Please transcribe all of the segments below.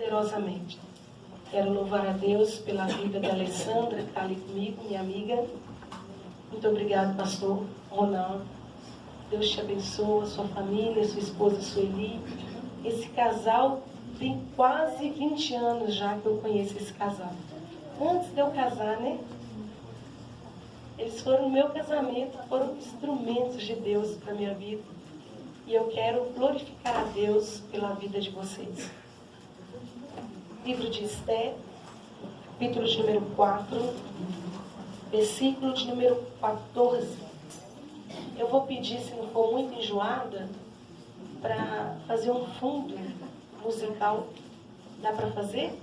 poderosamente. Quero louvar a Deus pela vida da Alessandra, que está ali comigo, minha amiga. Muito obrigado, pastor Ronaldo. Deus te abençoe, a sua família, a sua esposa Sueli. Esse casal tem quase 20 anos já que eu conheço esse casal. Antes de eu casar, né? Eles foram no meu casamento, foram instrumentos de Deus para a minha vida. E eu quero glorificar a Deus pela vida de vocês. Livro de Esther, capítulo de número 4, versículo de número 14. Eu vou pedir, se não for muito enjoada, para fazer um fundo musical. Dá para fazer?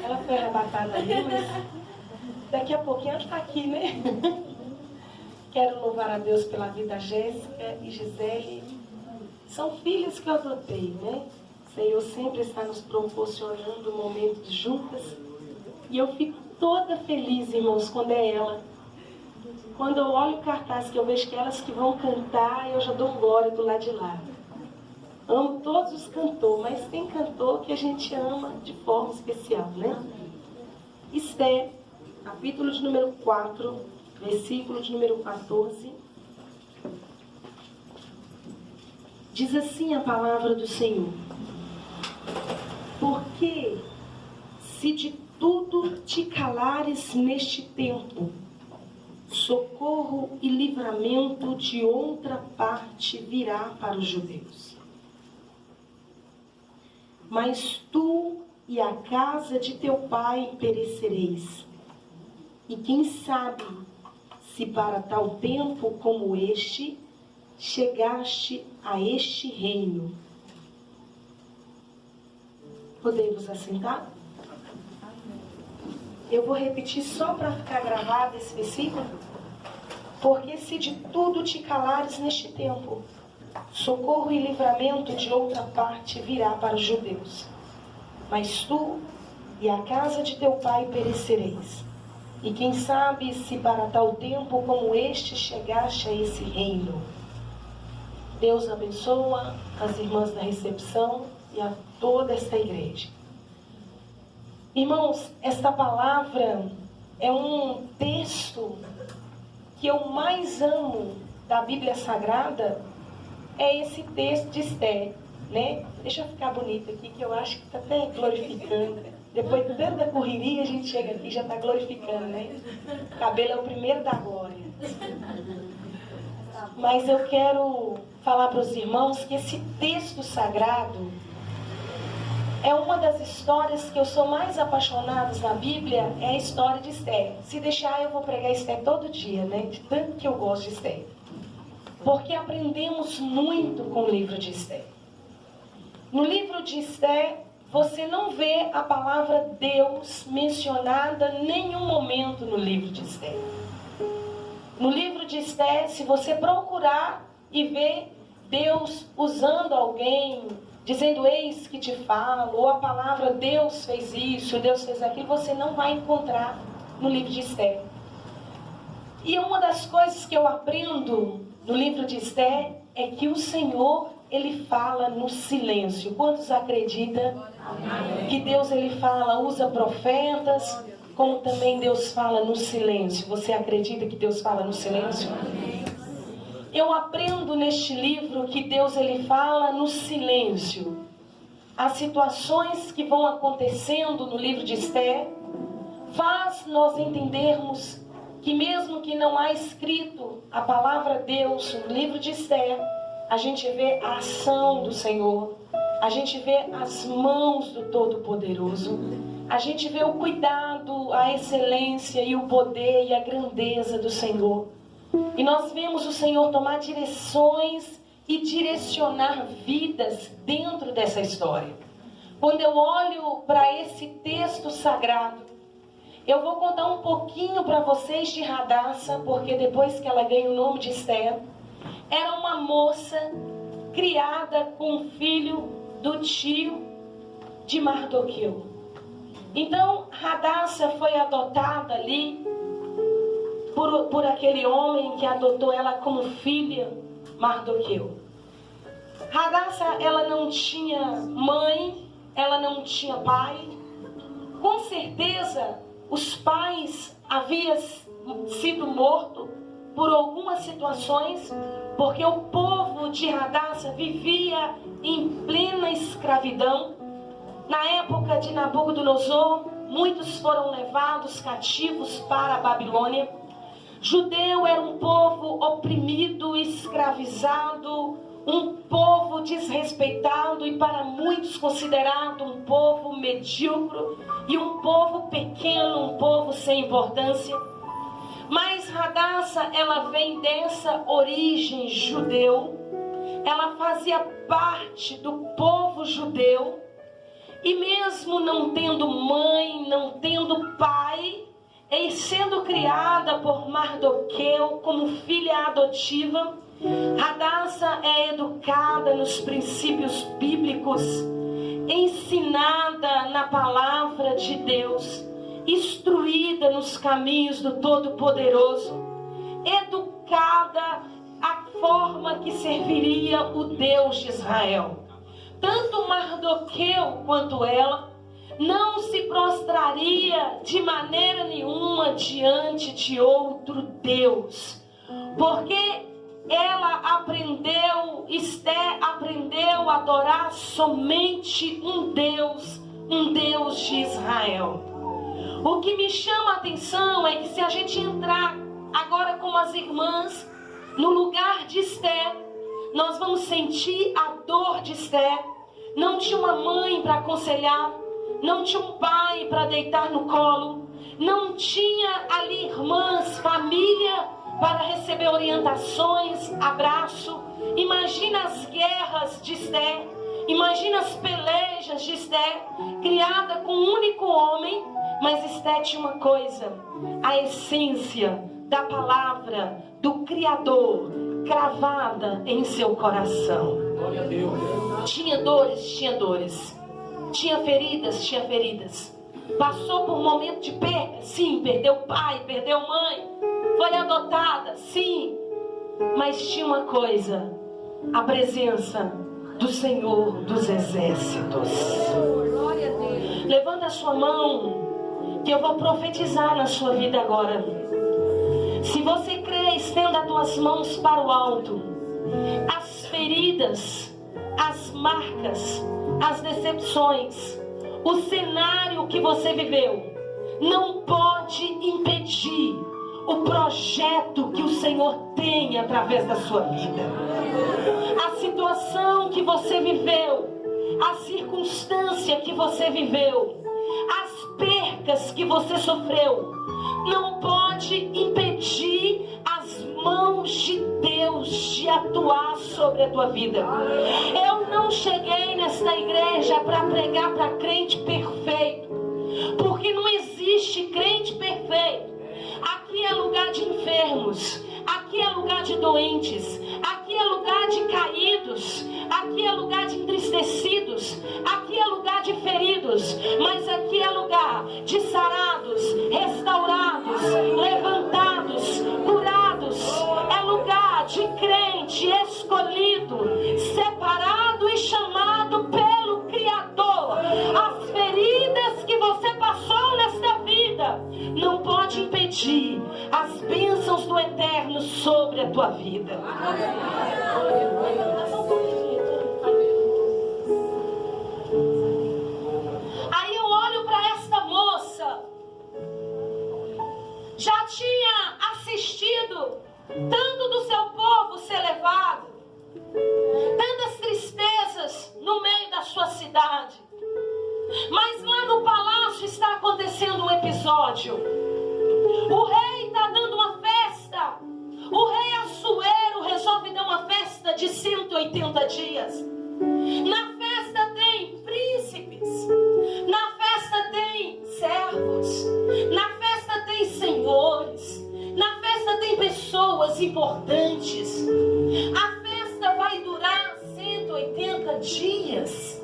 Ela foi arrebatada ali, mas daqui a pouquinho ela está aqui, né? Quero louvar a Deus pela vida da Jéssica e Gisele. São filhas que eu adotei, né? O Senhor sempre está nos proporcionando momentos juntas. E eu fico toda feliz, irmãos, quando é ela. Quando eu olho o cartaz, que eu vejo que elas que vão cantar, eu já dou glória do lado de lá. Amo todos os cantores, mas tem cantor que a gente ama de forma especial, né? Esther, capítulo de número 4, versículo de número 14. Diz assim a palavra do Senhor: porque se de tudo te calares neste tempo, socorro e livramento de outra parte virá para os judeus. Mas tu e a casa de teu pai perecereis. E quem sabe se para tal tempo como este chegaste a este reino. Podemos assentar? Eu vou repetir só para ficar gravado esse versículo. Porque se de tudo te calares neste tempo, socorro e livramento de outra parte virá para os judeus. Mas tu e a casa de teu pai perecereis. E quem sabe se para tal tempo como este chegaste a esse reino. Deus abençoa as irmãs da recepção e a toda esta igreja. Irmãos, esta palavra é um texto que eu mais amo da Bíblia Sagrada, é esse texto de Esther, né? Deixa eu ficar bonita aqui, que eu acho que está até glorificando. Depois de tanta correria, a gente chega aqui e já está glorificando, né? O cabelo é o primeiro da glória. Mas eu quero falar para os irmãos que esse texto sagrado é uma das histórias que eu sou mais apaixonada na Bíblia, é a história de Esther. Se deixar, eu vou pregar Esther todo dia, né? De tanto que eu gosto de Esther. Porque aprendemos muito com o livro de Esther. No livro de Esther, você não vê a palavra Deus mencionada em nenhum momento no livro de Esther. No livro de Esther, se você procurar e ver Deus usando alguém, dizendo eis que te falo, ou a palavra Deus fez isso, Deus fez aquilo, você não vai encontrar no livro de Esther. E uma das coisas que eu aprendo no livro de Esther é que o Senhor, Ele fala no silêncio. Quantos acreditam que Deus, Ele fala, usa profetas, como também Deus fala no silêncio? Você acredita que Deus fala no silêncio? Eu aprendo neste livro que Deus, Ele fala no silêncio. As situações que vão acontecendo no livro de Esther faz nós entendermos que mesmo que não há escrito a palavra Deus no livro de Esther, a gente vê a ação do Senhor, a gente vê as mãos do Todo-Poderoso, a gente vê o cuidado, a excelência e o poder e a grandeza do Senhor. E nós vemos o Senhor tomar direções e direcionar vidas dentro dessa história. Quando eu olho para esse texto sagrado, eu vou contar um pouquinho para vocês de Radassa, porque depois que ela ganha o nome de Esther, era uma moça criada com o filho do tio de Mardoqueu. Então, Radassa foi adotada ali por aquele homem que adotou ela como filha, Mardoqueu. Radassa, ela não tinha mãe, ela não tinha pai. Com certeza, os pais haviam sido mortos por algumas situações, porque o povo de Radassa vivia em plena escravidão. Na época de Nabucodonosor, muitos foram levados cativos para a Babilônia. Judeu era um povo oprimido, escravizado, um povo desrespeitado e para muitos considerado um povo medíocre e um povo pequeno, um povo sem importância. Mas Radassa, ela vem dessa origem judeu, ela fazia parte do povo judeu, e mesmo não tendo mãe, não tendo pai, e sendo criada por Mardoqueu como filha adotiva, Radassa é educada nos princípios bíblicos, ensinada na palavra de Deus, instruída nos caminhos do Todo-Poderoso, educada à forma que serviria o Deus de Israel. Tanto Mardoqueu quanto ela não se prostraria de maneira nenhuma diante de outro Deus, porque ela aprendeu, Esther aprendeu a adorar somente um Deus de Israel. O que me chama a atenção é que se a gente entrar agora com as irmãs no lugar de Esther, nós vamos sentir a dor de Esther. Não tinha uma mãe para aconselhar, não tinha um pai para deitar no colo, não tinha ali irmãs, família para receber orientações, abraço. Imagina as guerras de Esther, imagina as pelejas de Esther, criada com um único homem. Mas Esther tinha uma coisa, a essência da palavra do Criador cravada em seu coração. Glória a Deus. Tinha dores, tinha feridas. Passou por um momento de perda, sim, perdeu pai, perdeu mãe, foi adotada, sim. Mas tinha uma coisa, a presença do Senhor dos Exércitos. Glória a Deus. Levanta a sua mão, que eu vou profetizar na sua vida agora. Se você crê, estenda as tuas mãos para o alto. As feridas, as marcas, as decepções, o cenário que você viveu não pode impedir o projeto que o Senhor tem através da sua vida. A situação que você viveu, a circunstância que você viveu, as percas que você sofreu, não pode impedir as mãos de Deus de atuar sobre a tua vida. Eu não cheguei nesta igreja para pregar para crente perfeito, porque não existe crente perfeito. Aqui é lugar de enfermos, aqui é lugar de doentes, aqui é lugar de caídos, aqui é lugar de entristecidos, aqui é lugar de feridos, mas aqui é lugar de sarados, restaurados, levantados, curados. É lugar de crente escolhido, separado e chamado pelo Criador. As feridas que você passou nesta vida não pode impedir as bênçãos do Eterno sobre a tua vida. Aí eu olho para esta moça, já tinha assistido tanto do seu povo ser levado, tantas tristezas no meio da sua cidade, mas lá no palácio está acontecendo um episódio. O rei está dando uma festa. O rei Assuero resolve dar uma festa de 180 dias. Na festa tem príncipes, na festa tem servos, na festa tem senhores, na festa tem pessoas importantes. A festa vai durar 180 dias.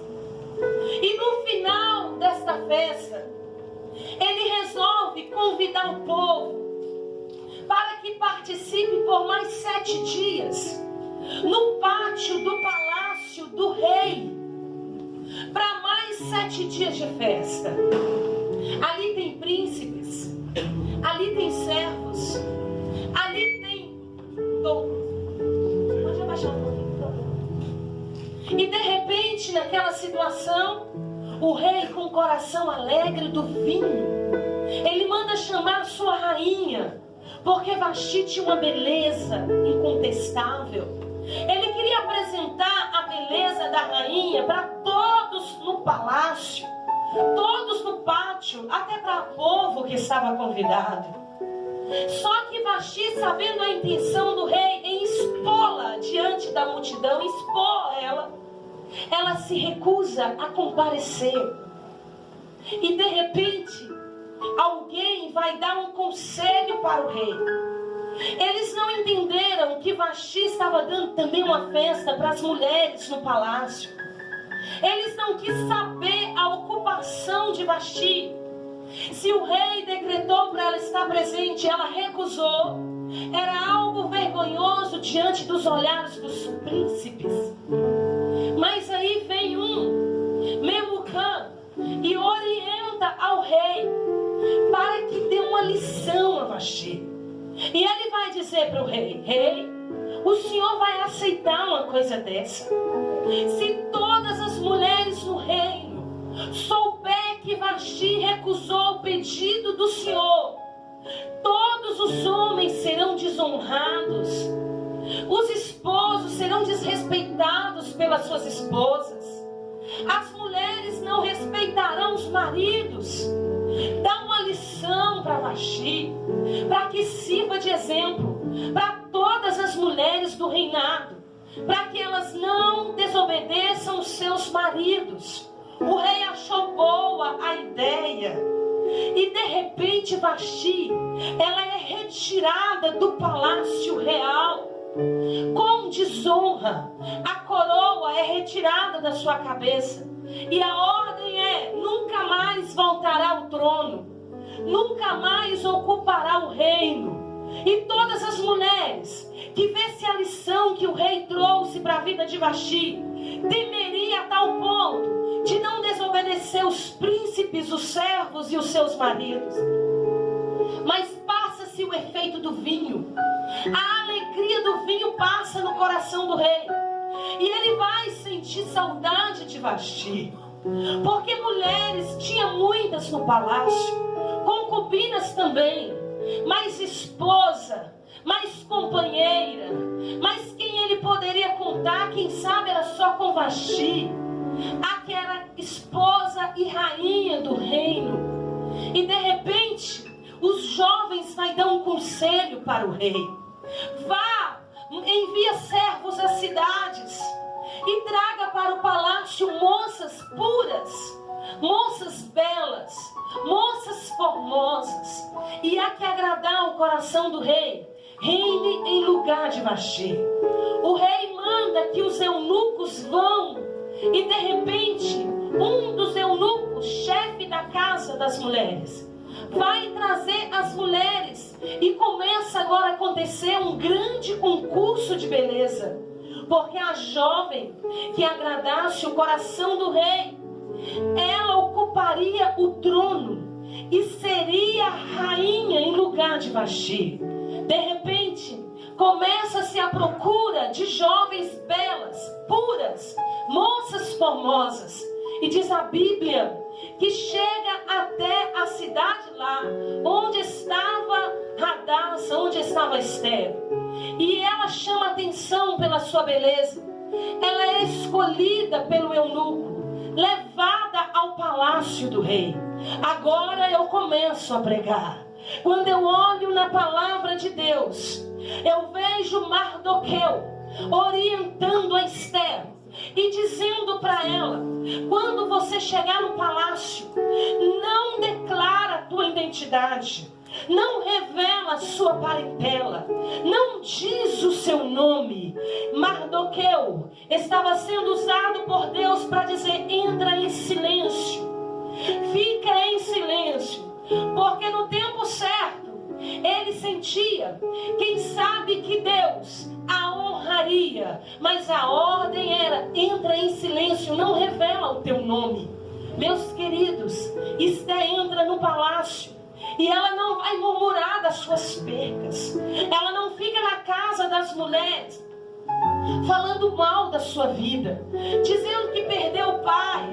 E no final desta festa, ele resolve convidar o povo para que participe por mais 7 dias no pátio do palácio pátio do rei para mais 7 dias de festa. Ali tem príncipes, ali tem servos, ali tem pode abaixar um pouquinho, por favor. E de repente, naquela situação, o rei, com o coração alegre do vinho, ele manda chamar sua rainha, porque Vasti tinha uma beleza incontestável. Ele queria apresentar a beleza da rainha para todos no palácio, todos no pátio, até para o povo que estava convidado. Só que Vasti, sabendo a intenção do rei em expô-la diante da multidão, expor ela se recusa a comparecer. E de repente, alguém vai dar um conselho para o rei. Eles não entenderam que Vasti estava dando também uma festa para as mulheres no palácio. Eles não quis saber a ocupação de Vasti. Se o rei decretou para ela estar presente, ela recusou. Era algo vergonhoso diante dos olhares dos príncipes. Mas aí vem Memucã e orienta ao rei para que dê uma lição a Vasti. E ele vai dizer para o rei: rei, o senhor vai aceitar uma coisa dessa? Se todas as mulheres no reino souber que Vasti recusou o pedido do senhor, todos os homens serão desonrados, os esposos serão desrespeitados pelas suas esposas, as mulheres não respeitarão os maridos. Dá uma lição para Vasti, para que sirva de exemplo para todas as mulheres do reinado, para que elas não desobedeçam os seus maridos. O rei achou boa a ideia. E de repente Vasti, ela é retirada do palácio real com desonra. A coroa é retirada da sua cabeça. E a ordem é: nunca mais voltará ao trono, nunca mais ocupará o reino. E todas as mulheres que vissem a lição que o rei trouxe para a vida de Vasti, temeria a tal ponto de não desobedecer os príncipes, os servos e os seus maridos. Mas passa-se o efeito do vinho. A alegria do vinho passa no coração do rei. E ele vai sentir saudade de Vasti. Porque mulheres tinha muitas no palácio, concubinas também, mas esposa, mais companheira, mas quem ele poderia contar, quem sabe era só com Vasti, a que era esposa e rainha do reino. E de repente, os jovens vai dar um conselho para o rei: vá, envia servos às cidades e traga para o palácio moças puras, moças belas, moças formosas, e a que agradar o coração do rei, reine em lugar de Vasti. O rei manda que os eunucos vão, e de repente um dos eunucos, chefe da casa das mulheres, vai trazer as mulheres, e começa agora a acontecer um grande concurso de beleza, porque a jovem que agradasse o coração do rei, ela ocuparia o trono e seria rainha em lugar de Vasti. De repente, começa-se a procura de jovens belas, puras, moças formosas. E diz a Bíblia que chega até a cidade lá, onde estava Radassa, onde estava Esther. E ela chama atenção pela sua beleza. Ela é escolhida pelo eunuco, levada ao palácio do rei. Agora eu começo a pregar. Quando eu olho na palavra de Deus, eu vejo Mardoqueu orientando a Esther e dizendo para ela: quando você chegar no palácio, não declara a tua identidade, não revela a sua parentela, não diz o seu nome. Mardoqueu estava sendo usado por Deus para dizer: entra em silêncio, fica em silêncio, porque no tempo certo ele sentia, quem sabe, que Deus a honraria faria, mas a ordem era: entra em silêncio, não revela o teu nome. Meus queridos, Esté entra no palácio e ela não vai murmurar das suas percas. Ela não fica na casa das mulheres falando mal da sua vida, dizendo que perdeu pai,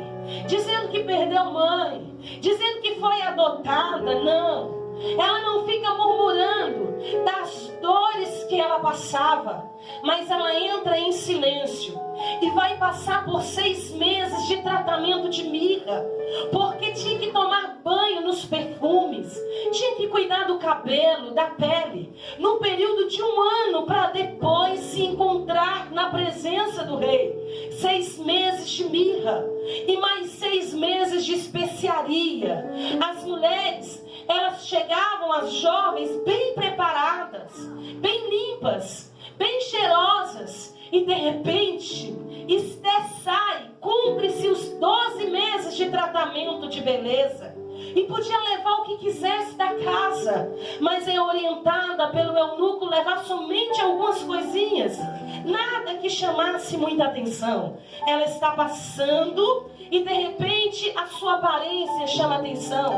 dizendo que perdeu mãe, dizendo que foi adotada. Não, ela não fica murmurando das dores que ela passava, mas ela entra em silêncio e vai passar por 6 meses de tratamento de mirra, porque tinha que tomar banho nos perfumes, tinha que cuidar do cabelo, da pele, no período de 1 ano, para depois se encontrar na presença do rei. 6 meses de mirra e mais 6 meses de especiaria. As mulheres, elas chegavam, as jovens, bem preparadas, bem limpas, bem cheirosas, e de repente Esté sai, cumpre-se os 12 meses de tratamento de beleza, e podia levar o que quisesse da casa, mas é orientada pelo eunuco levar somente algumas coisinhas, nada que chamasse muita atenção. Ela está passando e de repente a sua aparência chama atenção,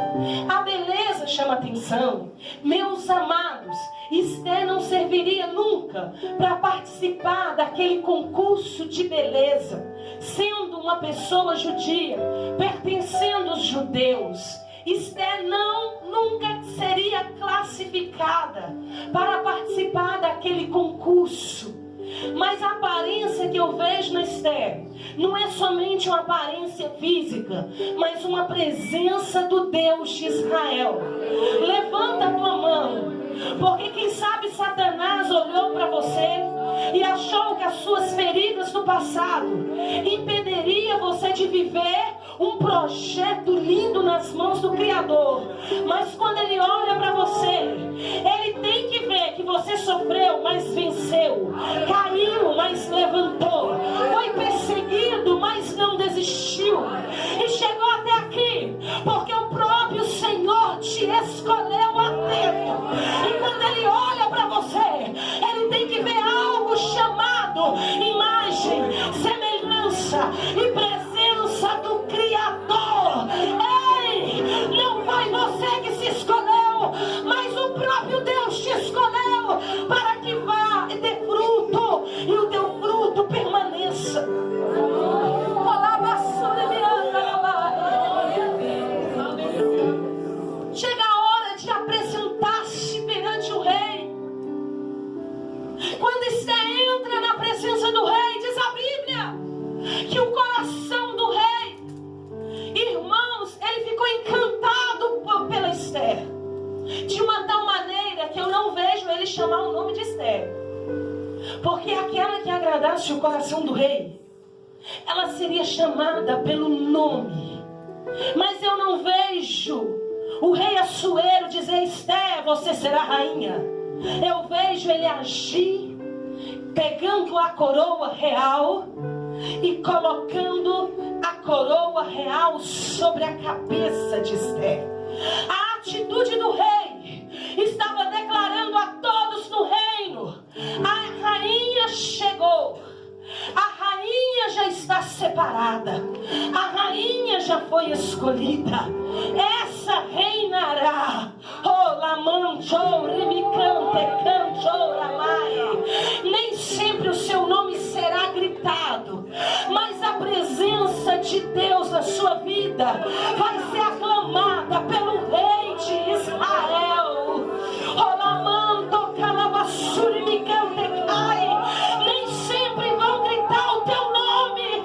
a beleza chama atenção. Meus amados, Esté não serviria nunca para participar daquele concurso de beleza, sendo uma pessoa judia, pertencendo aos judeus. Esté nunca seria classificada para participar daquele concurso. Mas a aparência que eu vejo na Esté não é somente uma aparência física, mas uma presença do Deus de Israel. Levanta a tua mão, porque quem sabe Satanás olhou para você e achou que as suas feridas do passado impediria você de viver um projeto lindo nas mãos do Criador. Mas quando ele olha para você, ele tem que ver que você sofreu, mas venceu, caiu, mas levantou, foi perseguido, mas não desistiu, e chegou até aqui porque o próprio Senhor te escolheu a tempo. E quando ele olha para você, ele tem que ver algo chamado imagem, semelhança e presença do Criador. Ei, não foi você que se escolheu, mas o próprio Deus te escolheu para que vá e dê fruto, e o teu fruto permaneça. Chega a hora de apresentar-se perante o rei. Quando Esté entra na presença do rei, diz a Bíblia que o coração do rei, irmãos, ele ficou encantado pela Esté, de uma tal maneira que eu não vejo ele chamar o nome de Esté, porque aquela que agradasse o coração do rei, ela seria chamada pelo nome. Mas eu não vejo o rei Assuero dizer: Esté, você será rainha. Eu vejo ele agir pegando a coroa real e colocando a coroa real sobre a cabeça de Esté. A atitude do rei estava declarando a todos no reino: a rainha chegou, a rainha já está separada, a rainha já foi escolhida, essa reinará. Nem sempre o seu nome será gritado, mas a presença de Deus na sua vida vai ser aclamada pelo rei de Israel. Nem sempre vão gritar o teu nome,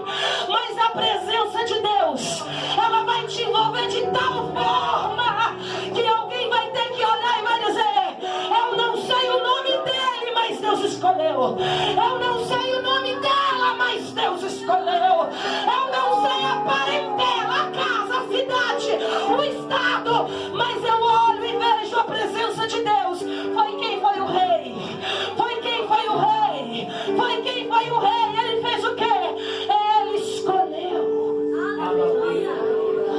mas a presença de Deus, ela vai te envolver de tal forma que alguém vai ter que olhar e vai dizer: eu não sei o nome dele, mas Deus escolheu. Eu não sei o nome dela, mas Deus escolheu. Eu não sei a parentela, a casa, a cidade, o estado, mas eu olho e vejo a presença de Deus. Foi quem foi o rei? Foi quem foi o rei? Foi quem foi o rei? Ele fez o quê? Ele escolheu.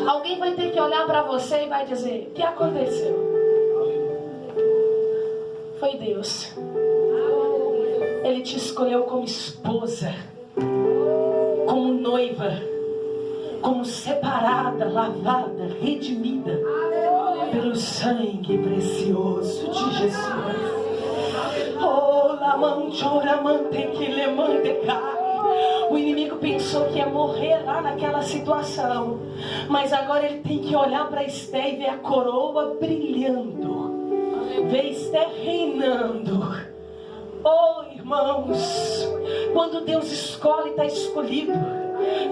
Alguém vai ter que olhar para você e vai dizer: o que aconteceu? Foi Deus. Ele te escolheu como esposa, como noiva, como separada, lavada, redimida pelo sangue precioso de Jesus. Oh, la manchora mante le mantecai. O inimigo pensou que ia morrer lá naquela situação, mas agora ele tem que olhar para Esther e ver a coroa brilhando, ver Esther reinando. Oh, irmãos, quando Deus escolhe, está escolhido.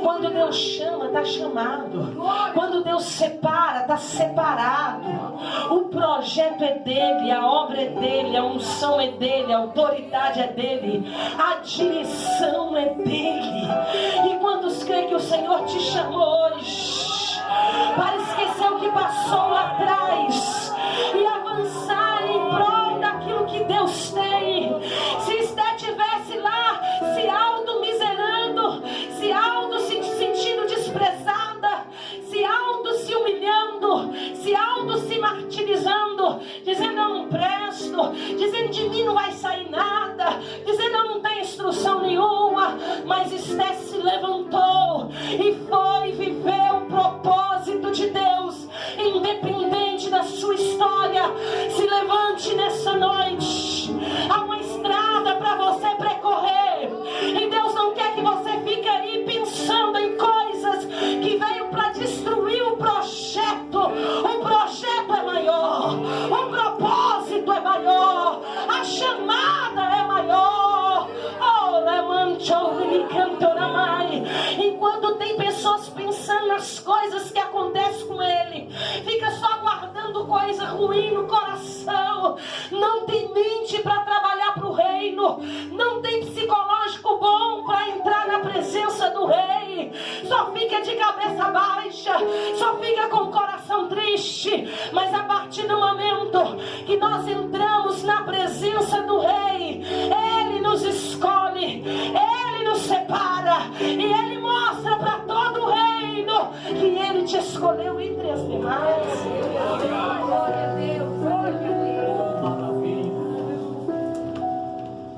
Quando Deus chama, está chamado. Quando Deus separa, está separado. O projeto é dele, a obra é dele, a unção é dele, a autoridade é dele, a direção é dele. E quantos creem que o Senhor te chamou hoje para esquecer o que passou lá atrás e avançar em prol daquilo que Deus tem? Se Esther estivesse lá se auto-miserando, se sentindo desprezada, se humilhando, se martirizando, dizendo eu não presto, dizendo de mim não vai sair nada, dizendo eu não tenho instrução nenhuma, mas Esther se levantou e foi viver o propósito de Deus, independente da sua história. Se levante nessa noite, há uma estrada para você percorrer, e Deus não quer que você fique aí pensando em coisas que veio para destruir o projeto. O projeto é maior, o propósito é maior, a chamada é maior. Enquanto tem pessoas pensando nas coisas que acontecem com ele, fica só guardando coisa ruim no coração, não tem mente para trabalhar para o reino, não tem psicológico bom para entrar na presença do rei, só fica de cabeça baixa, só fica com o coração triste. Mas a partir do momento que nós entramos na presença do rei, ele nos escolhe, ele nos separa, e ele mostra para todo o reino que ele te escolheu entre as demais. Glória a Deus, glória a Deus.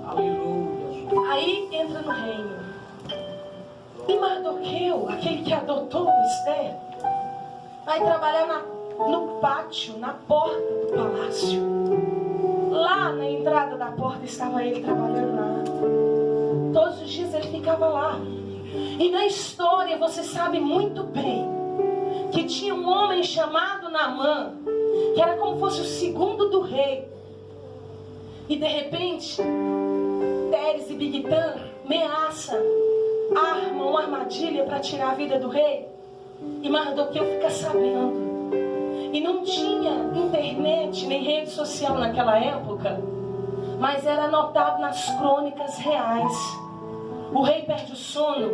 Aleluia. Aí entra no reino. E Mardoqueu, aquele que adotou Esther, vai trabalhar no pátio, na porta do palácio. Lá na entrada da porta estava ele trabalhando lá. Todos os dias ele ficava lá. E na história você sabe muito bem que tinha um homem chamado Naamã, que era como fosse o segundo do rei. E de repente, Teres e Bigtã ameaçam, armam uma armadilha para tirar a vida do rei. E Mardoqueu fica sabendo. E não tinha internet nem rede social naquela época, mas era anotado nas crônicas reais. O rei perde o sono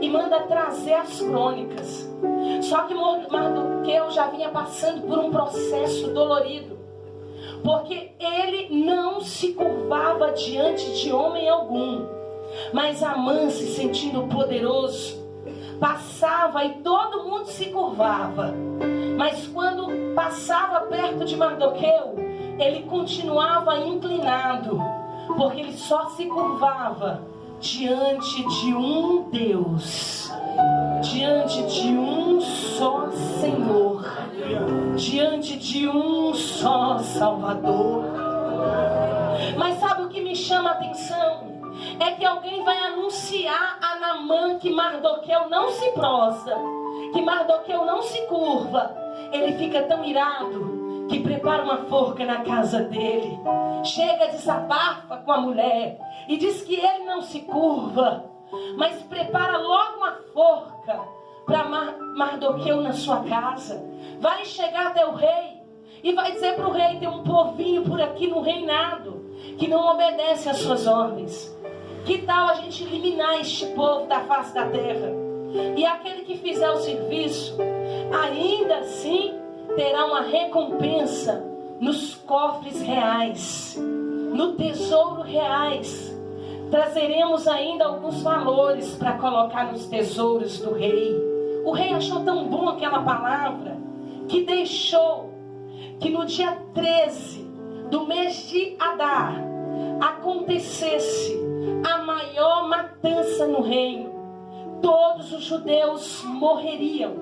e manda trazer as crônicas. Só que Mardoqueu já vinha passando por um processo dolorido, porque ele não se curvava diante de homem algum, mas Amã, se sentindo poderoso, passava e todo mundo se curvava. Mas quando passava perto de Mardoqueu, ele continuava inclinado, porque ele só se curvava diante de um Deus, diante de um só Senhor, diante de um só Salvador. Mas sabe o que me chama a atenção? É que alguém vai anunciar a Naamã que Mardoqueu não se prostra, que Mardoqueu não se curva. Ele fica tão irado que prepara uma forca na casa dele, chega, desabafa com a mulher e diz que ele não se curva, mas prepara logo uma forca para Mardoqueu na sua casa. Vai chegar até o rei e vai dizer para o rei: tem um povinho por aqui no reinado que não obedece às suas ordens. Que tal a gente eliminar este povo da face da terra? E aquele que fizer o serviço, ainda assim terá uma recompensa nos cofres reais, no tesouro reais. Trazeremos ainda alguns valores para colocar nos tesouros do rei. O rei achou tão bom aquela palavra que deixou que no dia 13 do mês de Adar acontecesse a maior matança no reino, todos os judeus morreriam,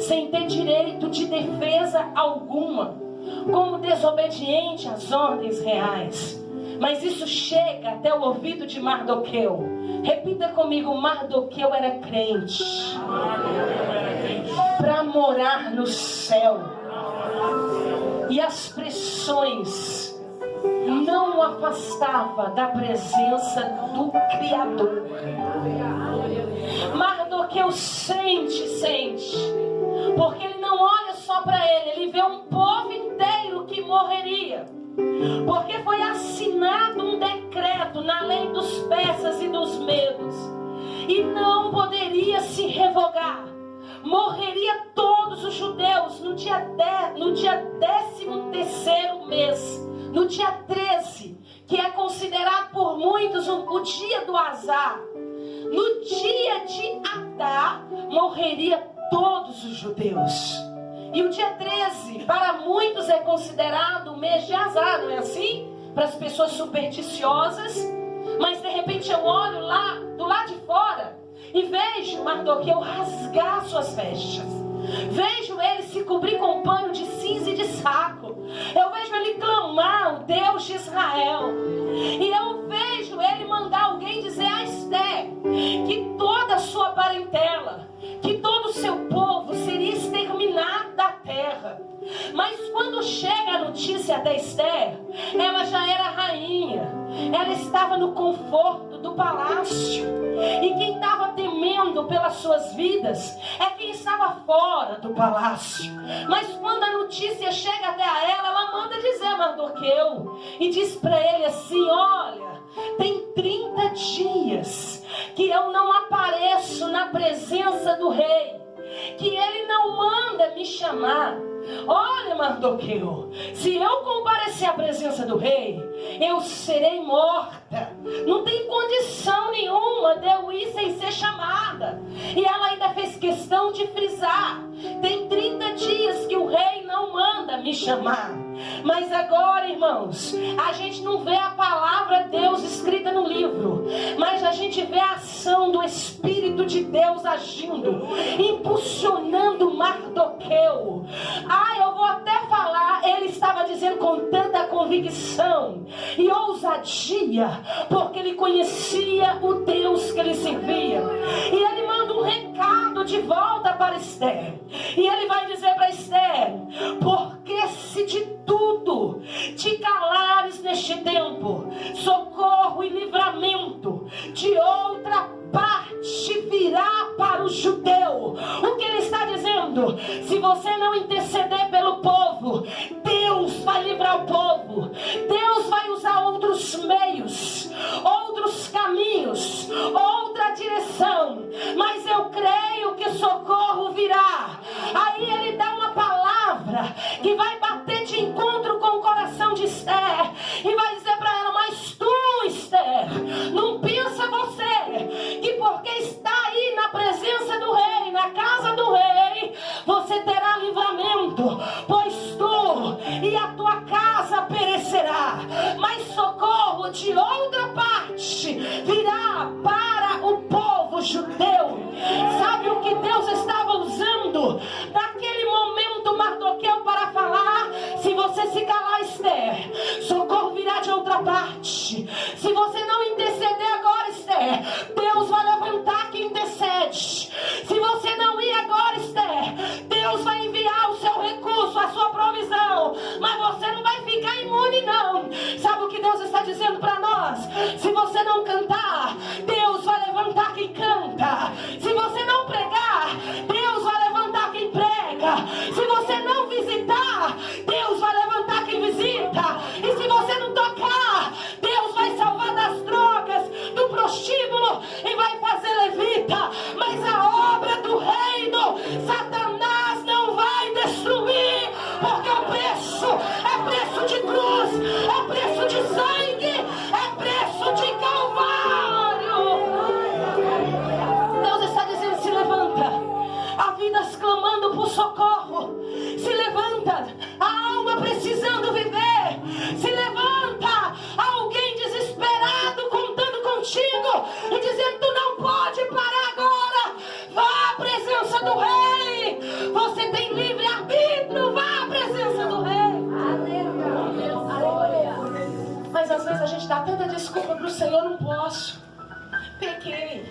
sem ter direito de defesa alguma, como desobediente às ordens reais. Mas isso chega até o ouvido de Mardoqueu. Repita comigo: Mardoqueu era crente para morar no céu. E as pressões não o afastava da presença do Criador. Mardoqueu sente, porque ele não olha só para ele vê um povo inteiro que morreria. Porque foi assinado um decreto na lei dos persas e dos medos, e não poderia se revogar. Morreria todos os judeus no dia 13º mês, no dia 13, que é considerado por muitos o dia do azar. No dia de Adar, morreria todos os judeus. E o dia 13, para muitos é considerado o mês de azar, não é assim? Para as pessoas supersticiosas. Mas de repente eu olho lá, do lado de fora, e vejo Mardoqueu rasgar suas vestes. Vejo ele se cobrir com um pano de cinza e de saco. Eu vejo ele clamar o Deus de Israel. E eu vejo ele mandar alguém dizer a Esther que toda a sua parentela, que todo o seu povo seria exterminado da terra. Mas quando chega a notícia da Esther, ela já era rainha. Ela estava no conforto do palácio. E quem estava temendo pelas suas vidas é quem estava fora do palácio. Mas quando a notícia chega até a ela manda dizer a Mardoqueu. E diz para ele assim: olha, tem 30 dias que eu não apareço na presença do rei, que ele não manda me chamar. Olha, Mardoqueu, se eu comparecer à presença do rei, eu serei morta. Não tem condição nenhuma de eu ir sem ser chamada. E ela ainda fez questão de frisar: tem 30 dias que o rei não manda me chamar. Mas agora, irmãos, a gente não vê a palavra Deus escrita no livro, mas a gente vê a ação do Espírito de Deus agindo, impulsionando Mardoqueu. Eu vou até falar, ele estava dizendo com tanta convicção e ousadia, porque ele conhecia o Deus que ele servia. E ele manda um recado de volta para Esther. E ele vai dizer para Esther: porque se de tudo te calares neste tempo, socorro e livramento de outra parte virá para o judeu. O que ele está dizendo? Se você não interceder pelo povo, Deus vai livrar o povo. Deus vai usar outros meios, outros caminhos, outra direção. Mas eu creio que socorro virá. Aí ele dá uma palavra que vai bater de encontro com o coração de Esther e vai dizer para ela: mas tu, Esther, não pensa você que porque está aí na presença do rei, na casa do rei, você terá livramento, pois tu e a tua casa perecerá. Mas socorro de outra parte virá para o povo judeu. Sabe o que Deus estava usando naquele momento, Mardoqueu, para falar? Se você se calar, Esther, socorro virá de outra parte. Se você não interceder agora, Esther, Deus vai levantar quem intercede. Se você não ir agora, Esther, Deus vai enviar o seu recurso, a sua provisão. Mas você não vai ficar imune, não. Sabe o que Deus está dizendo para nós? Se você não cantar, Deus vai levantar quem canta. Se você não pregar, Deus vai levantar quem prega. Se você não visitar, Deus vai levantar quem visita. E se você não tocar, Deus vai salvar das drogas, do prostíbulo e vai fazer levita. Mas a obra do reino, Satanás não vai destruir, porque o preço é preço de cruz, é preço de sangue, é preço de Calvário. Deus está dizendo: se levanta. Há vidas clamando por socorro. Se levanta. A alma precisando viver. Se levanta. Há alguém desesperado Senhor, não posso. Pequei.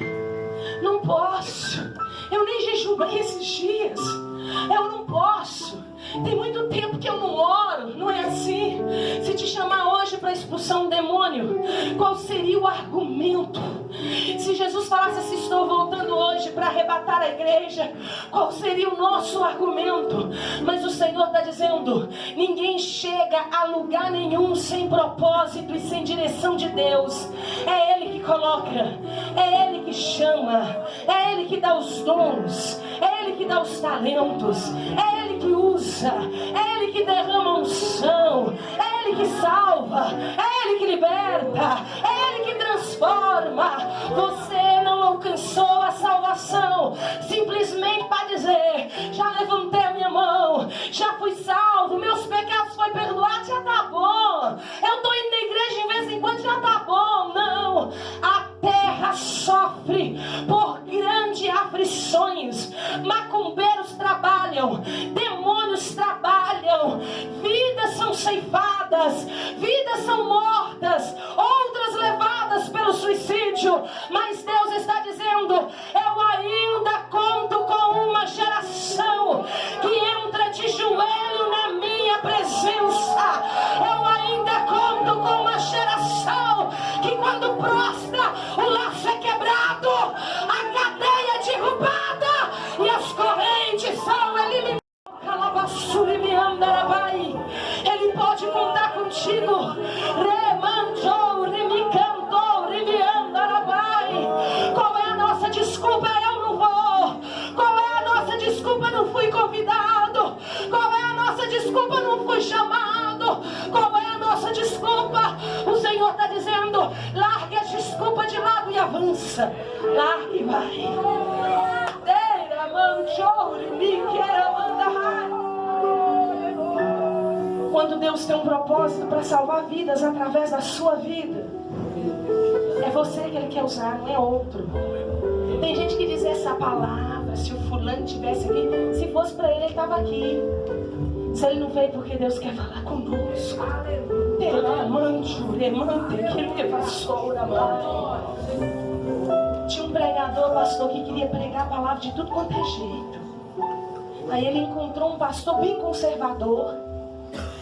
Não posso. Eu nem jejuei esses dias. Eu não posso. Tem muito tempo que eu não oro. Não é assim. Se te chamar hoje para expulsar um demônio, qual seria o argumento? Se Jesus falasse assim, estou voltando hoje para arrebatar a igreja, qual seria o nosso argumento? Mas o Senhor está dizendo, ninguém chega a lugar nenhum sem propósito e sem direção de Deus. É Ele que coloca, é Ele que chama, é Ele que dá os dons, é Ele que dá os talentos, é Ele que usa, é Ele que derrama unção, é Ele que salva, é Ele que liberta, é Ele que transforma. Você não alcançou a salvação simplesmente para dizer, já levantei a minha mão, já fui salvo, meus pecados foram perdoados, já tá bom, eu estou indo na igreja de vez em quando, já tá bom. Não, a terra sofre por grandes aflições, macumbeiros trabalham, demônios trabalham, vidas são ceifadas, vidas são mortas, outras levadas pelo suicídio, mas Deus está dizendo, eu ainda conto com uma geração que entra de joelho na minha presença, eu ainda conto com uma geração que quando prostra, o laço é quebrado, a cadeia é derrubada e as correntes são eliminadas. Ele pode contar contigo. Qual é a nossa desculpa? Eu não vou. Qual é a nossa desculpa? Não fui convidado. Qual é a nossa desculpa? Não fui chamado. Qual é a nossa desculpa? O Senhor está dizendo, largue a desculpa de lado e avança. Largue e vai. Quando Deus tem um propósito para salvar vidas através da sua vida, é você que Ele quer usar, não é outro. Tem gente que diz essa palavra, se o fulano estivesse aqui, se fosse para ele estava aqui. Se ele não veio porque Deus quer falar conosco. Tinha um pregador, pastor, que queria pregar a palavra de tudo quanto é jeito. Aí ele encontrou um pastor bem conservador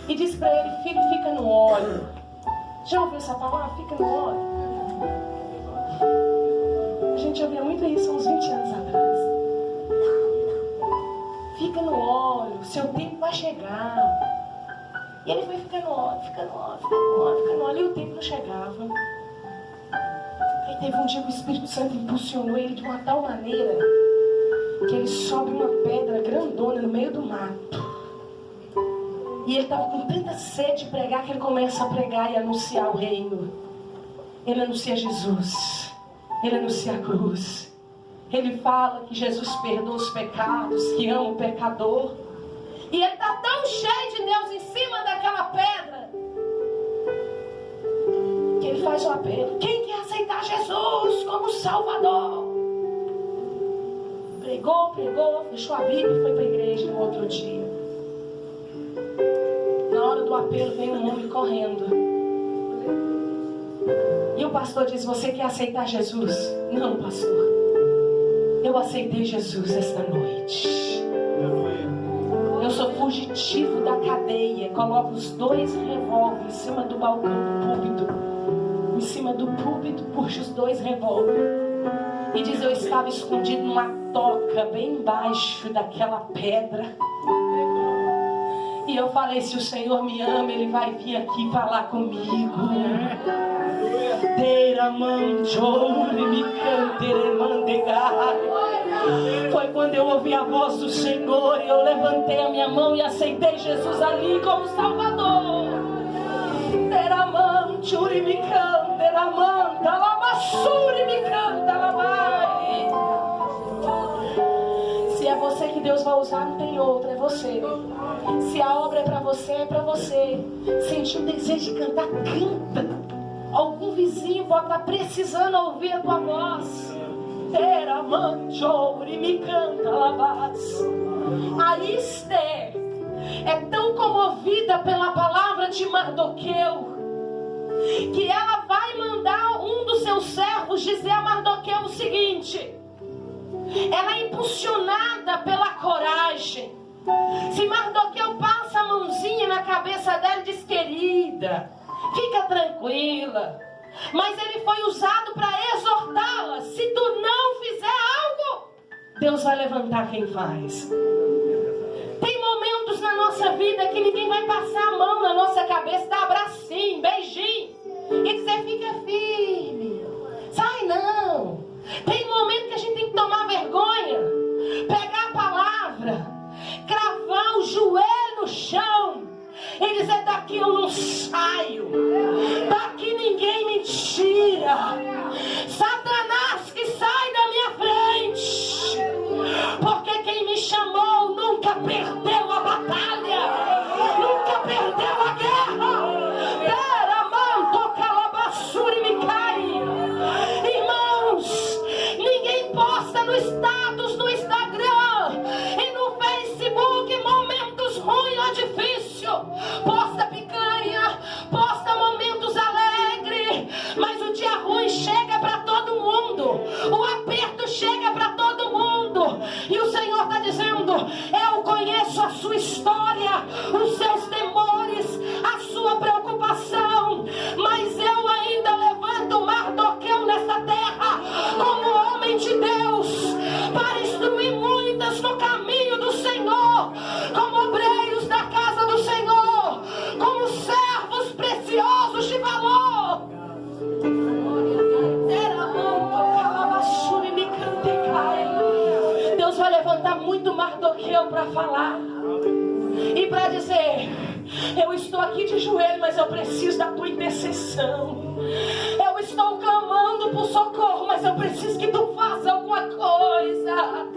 e disse para ele, filho, fica no óleo. Já ouviu essa palavra? Fica no óleo. A gente ouvia muito isso há uns 20 anos atrás. Fica no óleo, seu tempo vai chegar. E ele foi ficar no óleo, fica no óleo, fica no óleo, fica no óleo, e o tempo não chegava. Aí teve um dia que o Espírito Santo impulsionou ele de uma tal maneira que ele sobe uma pedra grandona no meio do mato. E ele estava com tanta sede de pregar que ele começa a pregar e anunciar o reino. Ele anuncia Jesus. Ele anuncia a cruz. Ele fala que Jesus perdoa os pecados, que ama o pecador. E ele está tão cheio de Deus em cima daquela pedra que ele faz um apelo. Quem quer aceitar Jesus como Salvador? Pregou, fechou a Bíblia e foi para a igreja no outro dia. Na hora do apelo vem um homem correndo. E o pastor diz, você quer aceitar Jesus? Não, pastor. Eu aceitei Jesus esta noite. Eu sou fugitivo da cadeia. Coloco os 2 revólveres em cima do balcão do púlpito. Em cima do púlpito, puxo os 2 revólveres. E diz, eu estava escondido numa toca bem embaixo daquela pedra. E eu falei, se o Senhor me ama, Ele vai vir aqui falar comigo. Foi quando eu ouvi a voz do Senhor e eu levantei a minha mão e aceitei Jesus ali como Salvador. Se é você que Deus vai usar, não tem outro, é você. Se a obra é para você, é para você. Sentiu o desejo de cantar, canta. Algum vizinho pode estar precisando ouvir a tua voz. Me canta, lavas. A Esther é tão comovida pela palavra de Mardoqueu que ela vai mandar um dos seus servos dizer a Mardoqueu o seguinte. Ela é impulsionada pela coragem. Se Mardoqueu passa a mãozinha na cabeça dela e diz: querida, fica tranquila. Mas ele foi usado para exortá-la. Se tu não fizer algo, Deus vai levantar quem faz. Tem momentos na nossa vida que ninguém vai passar a mão na nossa cabeça, dar abracinho, beijinho e dizer: fica firme, sai não. Tem momento que a gente tem que tomar vergonha, pegar a palavra, cravar o joelho no chão e dizer: daqui eu não saio, daqui ninguém me tira. Satanás, que sai da minha frente, porque quem me chamou nunca perdeu a batalha, nunca perdeu a guerra. Irmãos, ninguém posta no status, no Instagram e no Facebook momentos ruins ou difíceis. Posta picanha, posta momentos alegres, mas o dia ruim chega para todo mundo, o aperto chega para todo mundo. E o Senhor está dizendo: eu conheço a sua história, os seus temores, a sua preocupação, mas eu ainda levanto Mardoqueu nessa terra como homem de Deus, para instruir muitas no caminho do Senhor, como obreiros da casa do Senhor, como servos preciosos de valor. Deus vai levantar muito Mardoqueu para falar e para dizer: eu estou aqui de joelho, mas eu preciso da tua intercessão. Eu estou clamando por socorro, mas eu preciso que tu faça alguma coisa.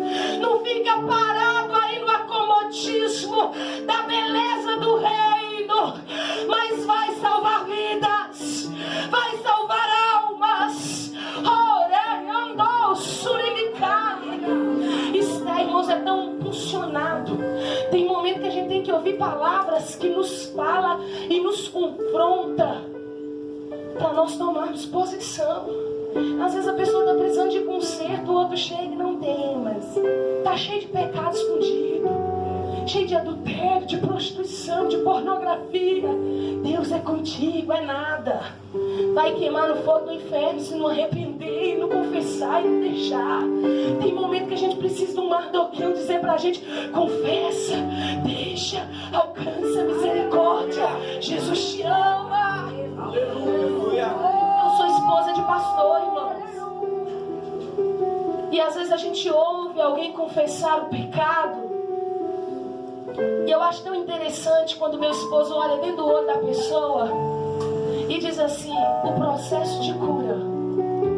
Não fica parado aí no acomodismo da beleza do reino, mas vai salvar vidas, vai salvar almas. Isso, irmãos, é tão impulsionado. Tem momento que a gente tem que ouvir palavras que nos fala e nos confronta, para nós tomarmos posição. Às vezes a pessoa está precisando de conserto, o outro chega e não tem, mas está cheio de pecado escondido, cheio de adultério, de prostituição, de pornografia. Deus é contigo, é nada. Vai queimar no fogo do inferno se não arrepender, não confessar e não deixar. Tem momento que a gente precisa de um Mardoqueu dizer pra gente: confessa, deixa, alcança a misericórdia. Jesus te ama. Aleluia. Eu sou esposa de pastor, irmãos. E às vezes a gente ouve alguém confessar o pecado. E eu acho tão interessante quando meu esposo olha dentro do olho da pessoa e diz assim: o processo de cura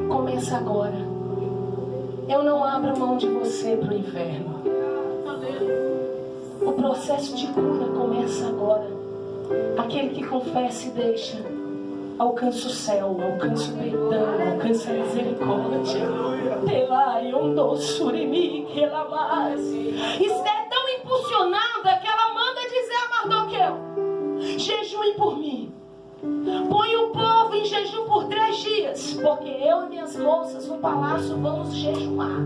começa agora. Eu não abro mão de você para o inferno. O processo de cura começa agora. Aquele que confessa e deixa alcança o céu, alcança o perdão, alcança a misericórdia. Isso é tão impulsionada que ela manda dizer a Mardoqueu: jejue por mim. Põe o povo em jejum por 3 dias, porque eu e minhas moças no palácio vamos jejuar.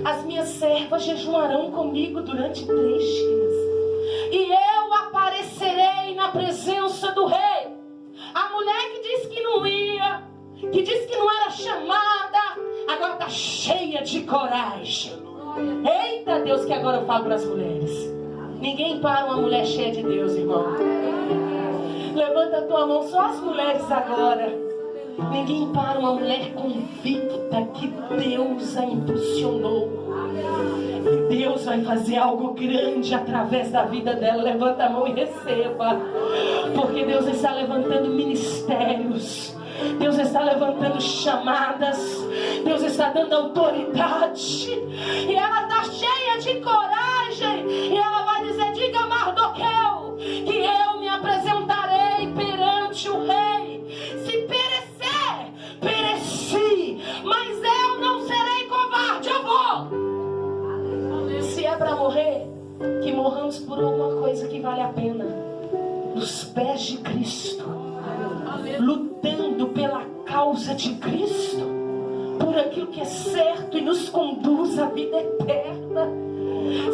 As minhas servas jejuarão comigo durante 3 dias. E eu aparecerei na presença do rei. A mulher que disse que não ia, que disse que não era chamada, agora está cheia de coragem. Eita Deus, que agora eu falo para as mulheres. Ninguém para uma mulher cheia de Deus, irmão. Levanta a tua mão, só as mulheres agora. Ninguém para uma mulher convicta que Deus a impulsionou. E Deus vai fazer algo grande através da vida dela. Levanta a mão e receba. Porque Deus está levantando ministérios. Deus está levantando chamadas. Deus está dando autoridade. E ela está cheia de coragem. E ela vai dizer: diga a Mardoqueu que eu me apresentarei perante o rei. Se perecer, pereci, mas eu não serei covarde. Eu vou. Se é para morrer, que morramos por alguma coisa que vale a pena, nos pés de Cristo. lutando pela causa de Cristo, por aquilo que é certo e nos conduz à vida eterna.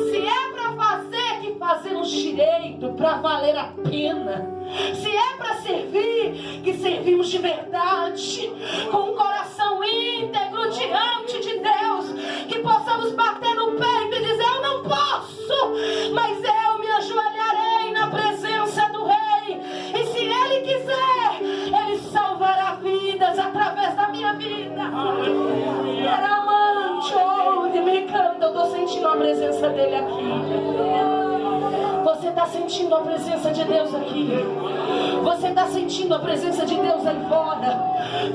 Se é para fazer, que fazemos direito, para valer a pena. Se é para servir, que servimos de verdade, com um coração íntegro diante de Deus, que possamos bater no peito e dizer: eu não posso, mas eu me ajoelharei na presença do Rei, e se Ele quiser, Ele salvará vidas através da minha vida. Eu estou sentindo a presença dele aqui. Você está sentindo a presença de Deus aqui? Você está sentindo a presença de Deus aí fora?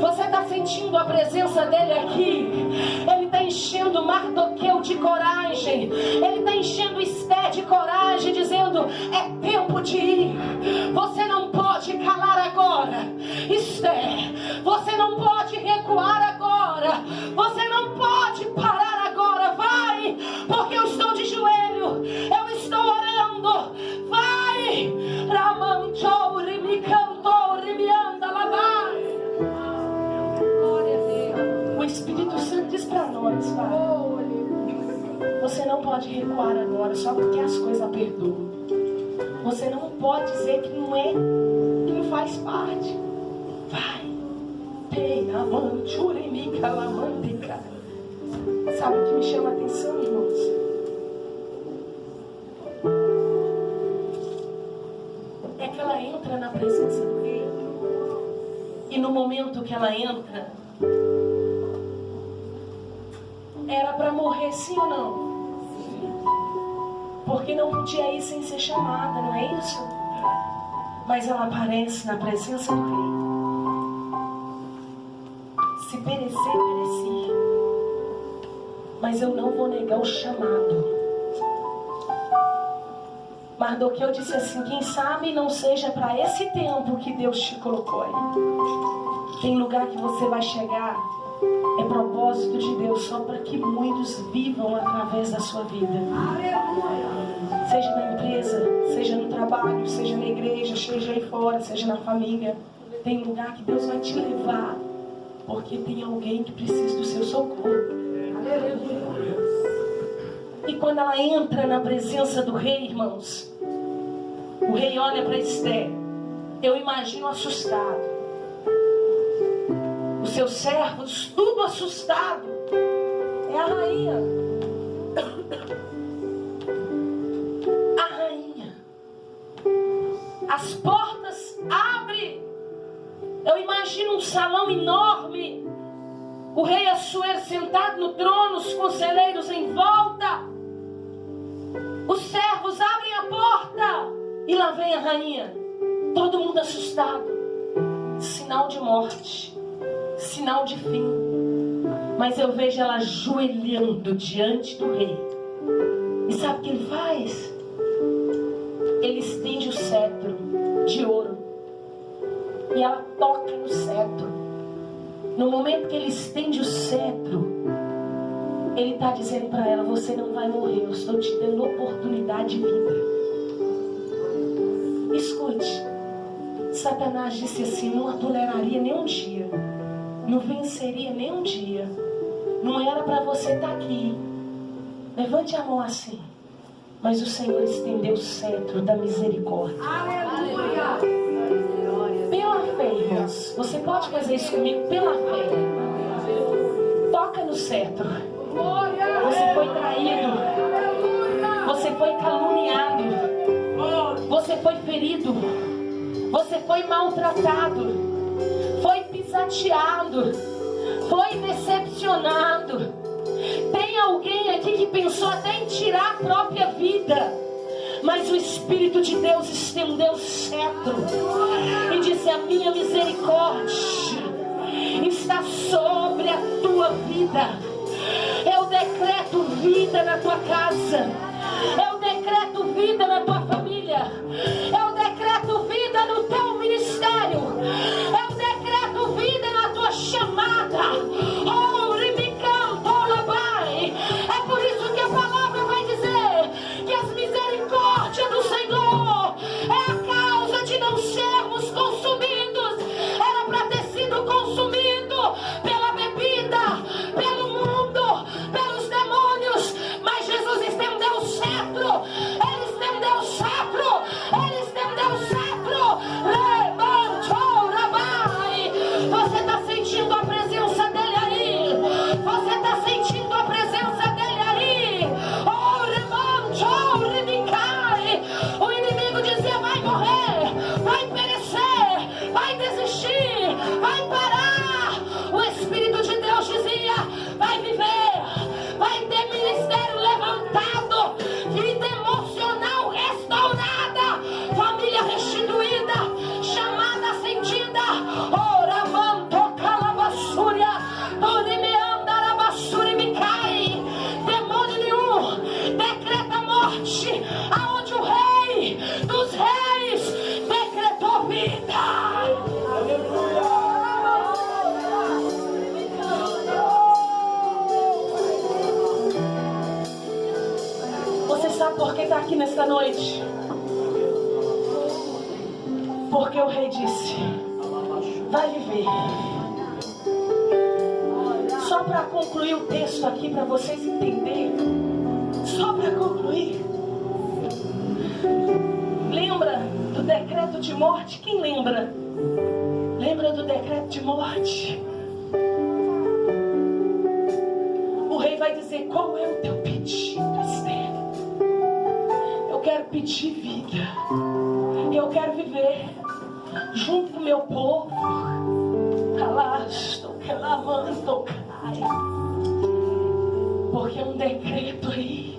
Você está sentindo a presença dele aqui? Ele está enchendo Mardoqueu de coragem. Ele está enchendo Esté de coragem, dizendo: é tempo de ir. Você não pode calar agora, Esté. Você não pode recuar agora. Você não pode parar agora. Vai, porque eu estou de joelho. Eu estou orando. Vai, Ramanchori, me cantori, me anda, lá vai. O Espírito Santo diz para nós: vai. Você não pode recuar agora só porque as coisas apertou. Você não pode dizer que não é, que não faz parte. Vai. Ei, Ramanchori, me calamandica. Sabe o que me chama a atenção, irmãos? É que ela entra na presença do Rei. E no momento que ela entra, era para morrer, sim ou não? Porque não podia ir sem ser chamada, não é isso? Mas ela aparece na presença do Rei. Se perecer, pereci. Mas eu não vou negar o chamado. Mardoqueu disse assim: quem sabe não seja para esse tempo que Deus te colocou aí. Tem lugar que você vai chegar, é propósito de Deus, só para que muitos vivam através da sua vida. Seja na empresa, seja no trabalho, seja na igreja, seja aí fora, seja na família. Tem lugar que Deus vai te levar, porque tem alguém que precisa do seu socorro. E quando ela entra na presença do Rei, irmãos, o Rei olha para Esté. Eu imagino assustado. Os seus servos, tudo assustado. É a rainha. A rainha. As portas abrem. Eu imagino um salão enorme. O rei Assuero sentado no trono, os conselheiros em volta. Os servos abrem a porta. E lá vem a rainha. Todo mundo assustado. Sinal de morte. Sinal de fim. Mas eu vejo ela ajoelhando diante do rei. E sabe o que ele faz? Ele estende o cetro de ouro. E ela toca no cetro. No momento que ele estende o cetro, ele está dizendo para ela: você não vai morrer, eu estou te dando oportunidade de vida. Escute, Satanás disse assim: não a toleraria nem um dia, não venceria nem um dia, não era para você estar aqui. Levante a mão assim. Mas o Senhor estendeu o cetro da misericórdia. Aleluia! Pela fé, irmãos. Você pode fazer isso comigo pela fé. Toca no cetro. Você foi traído. Você foi caluniado. Você foi ferido. Você foi maltratado. Foi pisoteado. Foi decepcionado. Tem alguém aqui que pensou até em tirar a própria vida. Mas o Espírito de Deus estendeu o cetro e disse: a minha misericórdia está sobre a tua vida. Eu decreto vida na tua casa. Eu decreto vida na tua família. Eu decreto vida no teu ministério. Eu decreto vida na tua chamada. Oh, é por isso que a palavra vai dizer que as misericórdias do Senhor é a causa de não sermos consumidos. Por que está aqui nesta noite? Porque o rei disse: vai viver. Só para concluir o texto aqui, para vocês entenderem. Só para concluir. Lembra do decreto de morte? Quem lembra? Lembra do decreto de morte? O rei vai dizer: qual é o teu pedido, Esther? Eu quero pedir vida. Eu quero viver junto com o meu povo. Calasto, calamanto, cai. Porque é um decreto aí,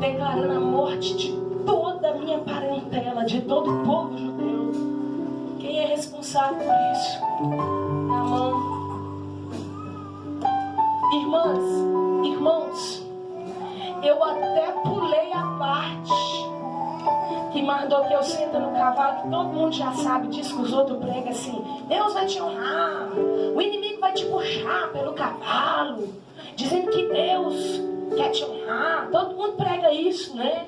declarando a morte de toda a minha parentela, de todo o povo judeu. Quem é responsável por isso? Amã. Irmãos, eu até pulei a parte que Mardoqueu senta no cavalo, que todo mundo já sabe disso, que os outros pregam assim: Deus vai te honrar, o inimigo vai te puxar pelo cavalo, dizendo que Deus quer te honrar. Todo mundo prega isso, né?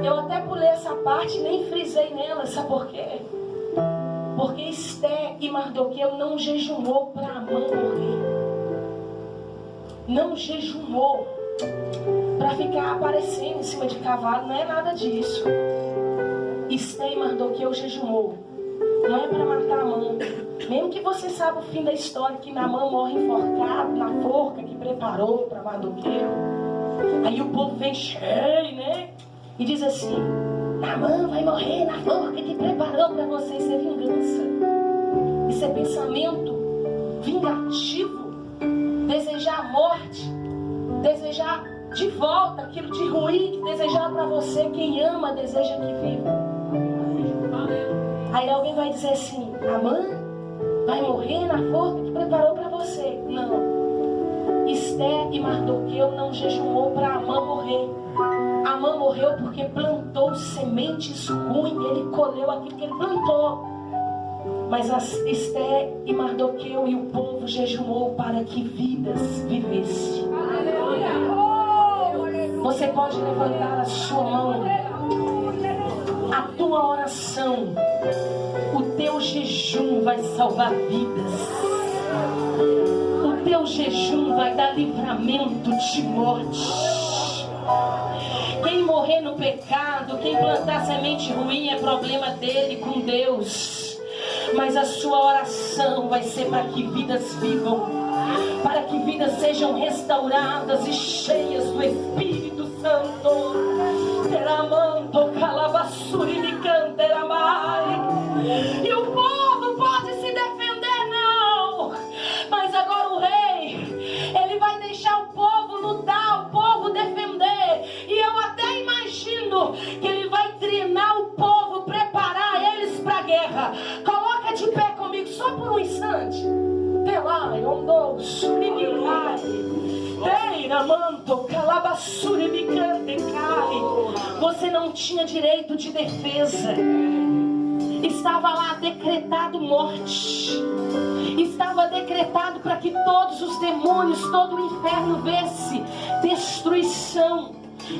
Eu até pulei essa parte e nem frisei nela. Sabe por quê? Porque Esther e Mardoqueu não jejuou para Amã morrer. Não jejuou para ficar aparecendo em cima de cavalo. Não é nada disso. Esther e Mardoqueu jejuou. Não é para matar Amã. Mesmo que você saiba o fim da história, que Naamã morre enforcado na forca que preparou para Mardoqueu. Aí o povo vem cheio, né? E diz assim: Naamã vai morrer na forca que preparou para você. Isso é vingança. Isso é pensamento vingativo. Desejar a morte. Desejar de volta aquilo de ruim que desejaram para você. Quem ama deseja que viva. Aí alguém vai dizer assim: Naamã vai morrer na forca que preparou para você. Não. Esther e Mardoqueu não jejuou para Amã morrer. Amã morreu porque plantou sementes ruins. Ele colheu aquilo que ele plantou. Mas Esther e Mardoqueu e o povo jejuou para que vidas vivessem. Você pode levantar a sua mão. A tua oração, o teu jejum vai salvar vidas. O teu jejum vai dar livramento de morte. Quem morrer no pecado, quem plantar semente ruim, é problema dele com Deus. Mas a sua oração vai ser para que vidas vivam, para que vidas sejam restauradas e cheias do Espírito Santo. Teramanto, calabassuri, me canteramai. E o povo pode se defender, não. Mas agora o rei, ele vai deixar o povo lutar, o povo defender. E eu até imagino que ele vai treinar o povo, preparar eles para a guerra. Coloca de pé comigo só por um instante. Telai, ondou, surimicai. Teiramanto, calabassuri, me cantecai. Você não tinha direito de defesa. Estava lá decretado morte. Estava decretado para que todos os demônios, todo o inferno vesse destruição,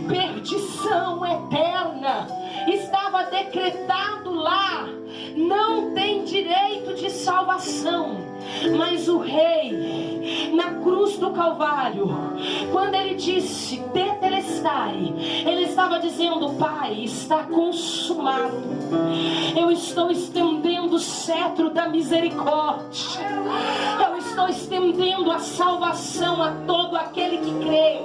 perdição eterna. Estava decretado lá. Não tem direito de salvação. Mas o rei, na cruz do Calvário, quando ele disse Tetelestai, ele estava dizendo: Pai, está consumado. Eu estou estendendo o cetro da misericórdia. Eu estou estendendo a salvação a todo aquele que crê.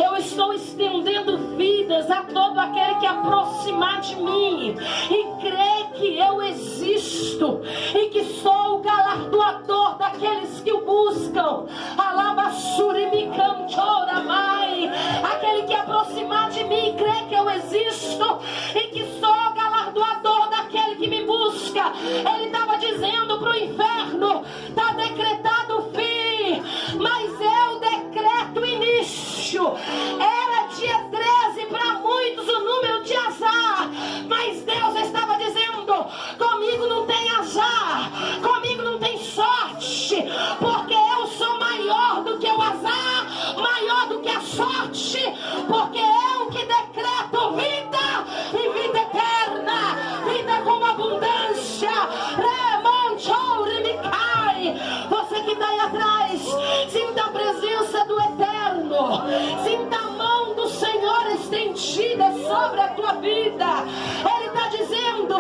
Eu estou estendendo vidas a todo aquele que aproximar de mim e crê que eu existo e que sou o galardoador daqueles que o buscam. Alabassuri me cantoramai. Aquele que aproximar de mim e crê que eu existo e que sou o galardoador daquele que me busca. Ele estava dizendo para o inferno: está decretado o fim, mas eu decreto o início. Era dia 13 para muitos o número de azar, mas Deus estava dizendo: comigo não tem azar, comigo não tem sorte, porque eu sou maior do que o azar, maior do que a sorte, porque eu que decreto vida. sobre a tua vida. Ele está dizendo: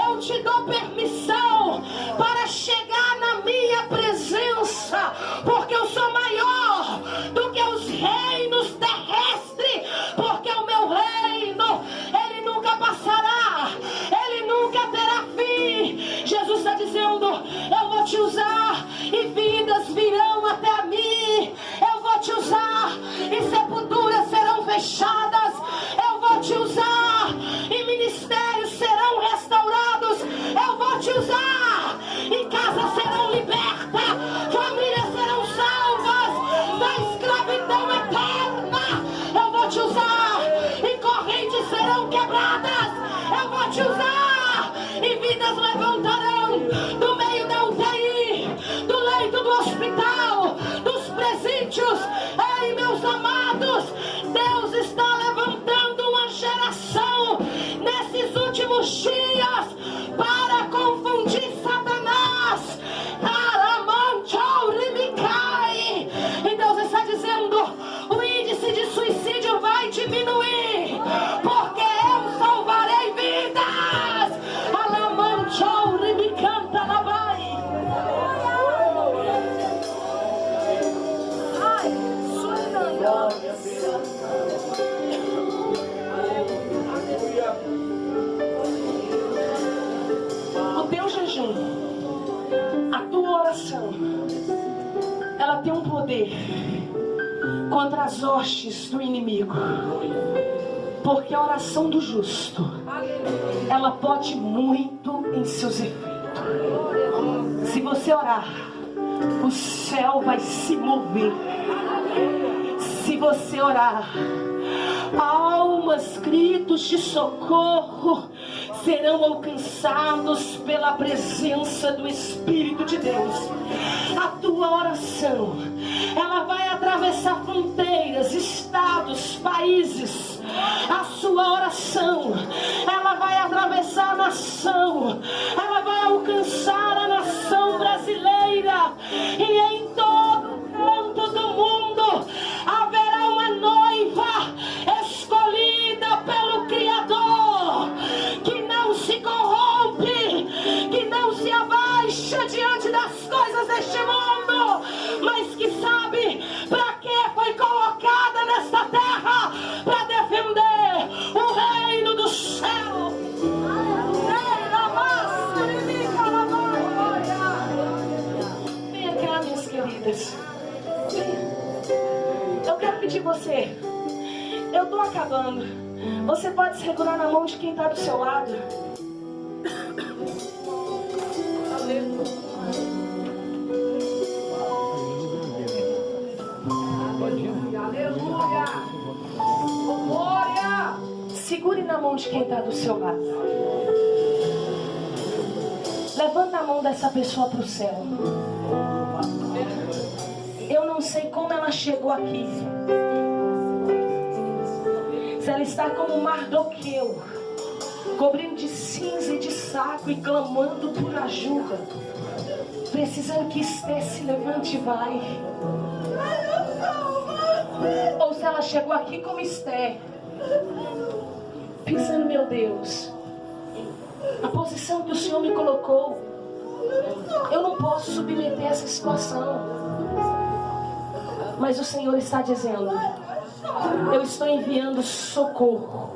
eu te dou permissão para chegar na minha presença, porque eu sou maior do que os reinos terrestres, porque o meu reino, ele nunca passará, ele nunca terá fim. Jesus está dizendo: eu vou te usar e vidas virão até mim. Eu vou te usar e sepulturas serão fechadas. Eu vou te usar e ministérios serão restaurados. Eu vou te usar e casas serão libertas, famílias serão salvas da escravidão eterna. Eu vou te usar e correntes serão quebradas. Eu vou te usar e vidas levantarão do meio da UTI, do leito do hospital, dos presídios. Ei, meus amados, Deus está levantando uma geração nesses últimos dias para confundir Satanás. E Deus está dizendo: o índice de suicídio vai diminuir, porque eu salvarei vidas. O teu jejum, a tua oração, ela tem um poder contra as hostes do inimigo, porque a oração do justo, ela pode muito em seus efeitos. Se você orar, o céu vai se mover. Se você orar, almas, gritos de socorro serão alcançados pela presença do Espírito de Deus. A tua oração, ela vai atravessar fronteiras, estados, países. A sua oração, ela vai atravessar a nação, ela vai alcançar a nação brasileira, e em todo canto do mundo haverá uma noiva escolhida pelo Criador, que não se corrompe, que não se abaixa diante das coisas deste mundo, mas que sabe para que foi colocada nesta terra, para defender o reino do céu. Venha cá, minhas queridas. Eu quero pedir você, eu estou acabando, você pode segurar na mão de quem está do seu lado. Aleluia! Glória! Segure na mão de quem está do seu lado. Levanta a mão dessa pessoa para o céu. Eu não sei como ela chegou aqui. Se ela está como Mardoqueu, cobrindo de cinza e de saco e clamando por ajuda, precisando que Esther se levante e vai. Ou se ela chegou aqui como Esther, pensando: meu Deus, a posição que o Senhor me colocou, eu não posso submeter essa situação. Mas o Senhor está dizendo: eu estou enviando socorro,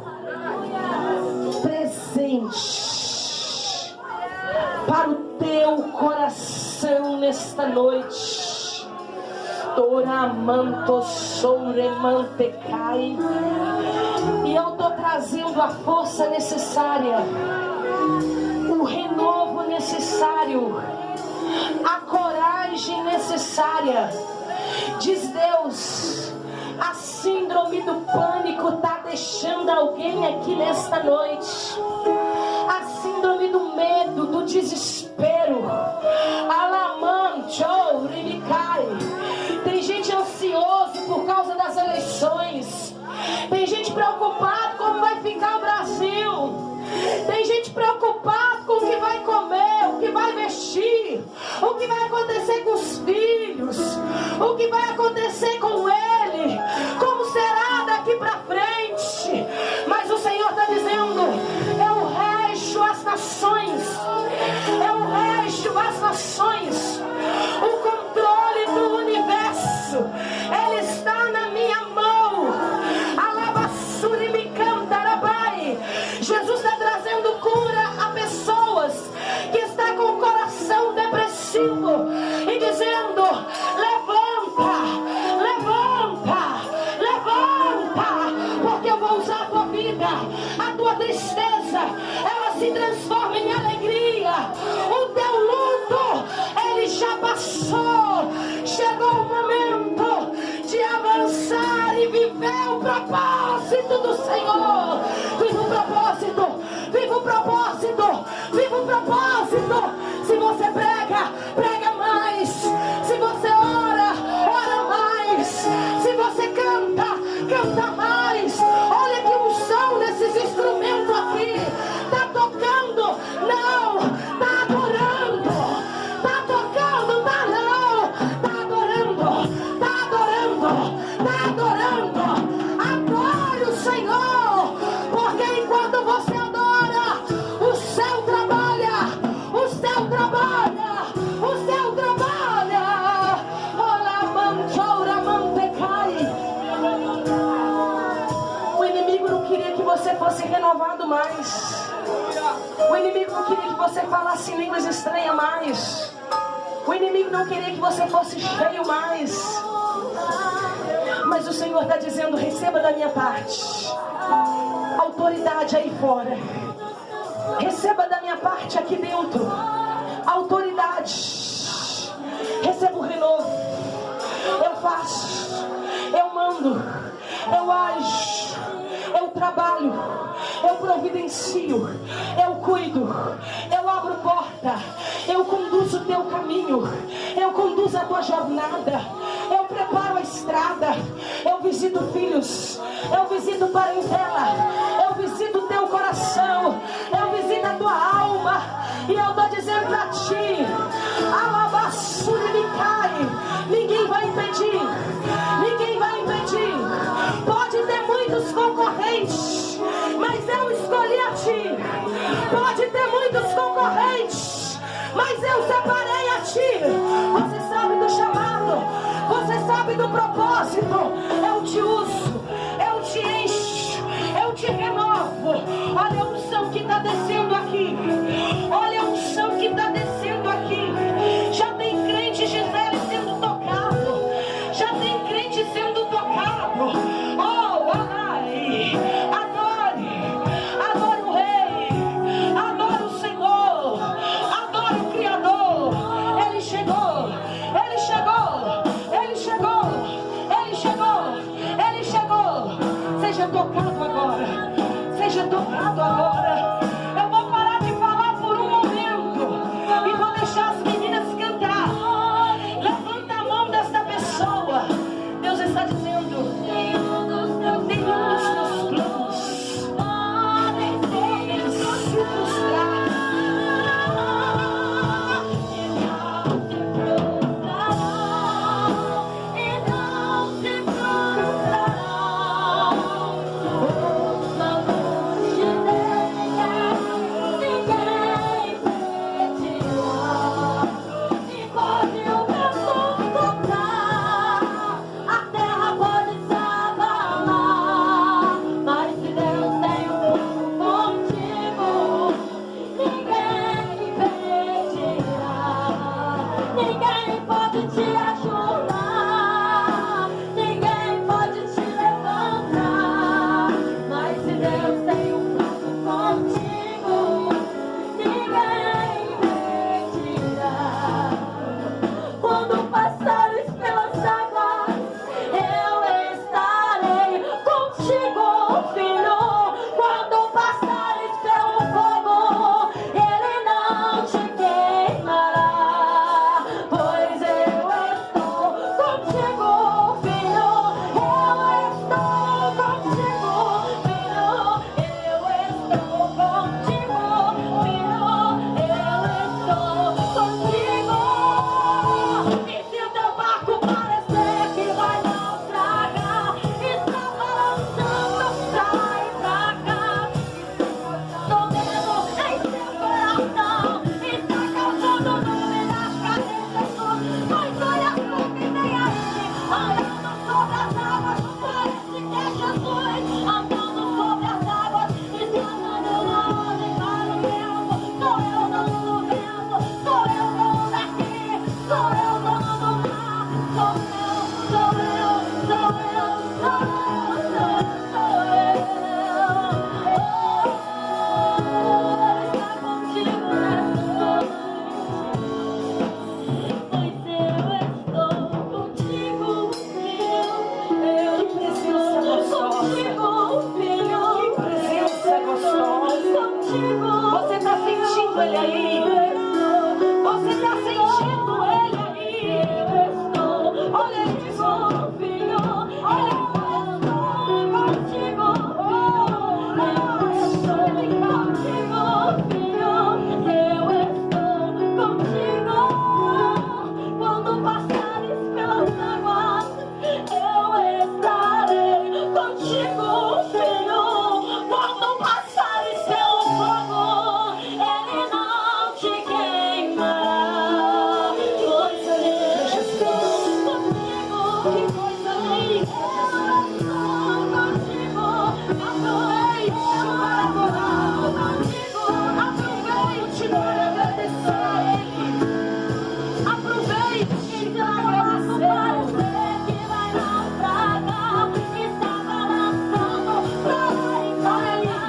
presente para o teu coração nesta noite. E eu estou trazendo a força necessária, o renovo necessário, a coragem necessária. Diz Deus: a síndrome do pânico está deixando alguém aqui nesta noite. A síndrome do medo, do desespero. Tem gente ansioso por causa das eleições. Tem gente preocupada como vai ficar o Brasil. Tem gente preocupada com o que vai comer, o que vai vestir, o que vai acontecer com os filhos, o que vai acontecer com ele, como será daqui para frente. Mas o Senhor tristeza, ela se transforma em alegria. O teu luto, ele já passou. Chegou o momento de avançar e viver o propósito do Senhor. Viva o propósito, viva o propósito, viva o propósito. Se você prega, prega mais. Se você ora, ora mais. Se você canta, canta mais. Olha que unção nesses instrumentos aqui. Tá tocando? Não. Tá adorando. Tá tocando? Tá não. Tá adorando. Tá adorando. Tá adorando. Adore o Senhor. Porque enquanto você adora, o céu trabalha. O céu trabalha. O céu trabalha. Olá, manchoura, mantecai. O inimigo não queria que você fosse renovado mais. O inimigo não queria que você falasse em línguas estranhas mais. O inimigo não queria que você fosse cheio mais. Mas o Senhor está dizendo: receba da minha parte autoridade aí fora. Receba da minha parte aqui dentro autoridade. Receba o renovo. Eu faço, eu mando, eu ajo, eu trabalho, eu providencio, eu cuido, eu abro porta, eu conduzo o teu caminho, eu conduzo a tua jornada, eu preparo a estrada, eu visito filhos, eu visito parentela, eu visito o teu coração, eu visito a tua alma, e eu estou dizendo para ti: alabassura me cai, ninguém vai impedir, ninguém vai impedir. Pode ter muitos concorrentes, mas eu escolhi a ti. Pode ter muitos concorrentes, mas eu separei a ti. Você sabe do chamado, você sabe do propósito. Eu te uso, eu te encho, eu te renovo. Olha a unção que está descendo aqui. Olha a unção que está descendo aqui. Já tem crente, Gisele, sendo tocado. Já tem crente sendo tocado. Oh, ai, adore, adore o Rei, adore o Senhor, adore o Criador. Ele chegou, ele chegou, ele chegou, ele chegou, ele chegou. Você está sentindo Ele aí? Você está sentindo Ele aí? Olha Ele dizendo, filho, olha contigo, eu estou contigo. Quando passares pelas águas, eu estarei contigo, filho. Quando passares pelo fogo, ele não te queimará. Coisa linda, estou contigo. Que coisa linda, estou contigo. Aproveite para adorar contigo. Aproveite para agradecer a Ele. Aproveite para agradecer que vai naufragar. Está balançando pra encolher.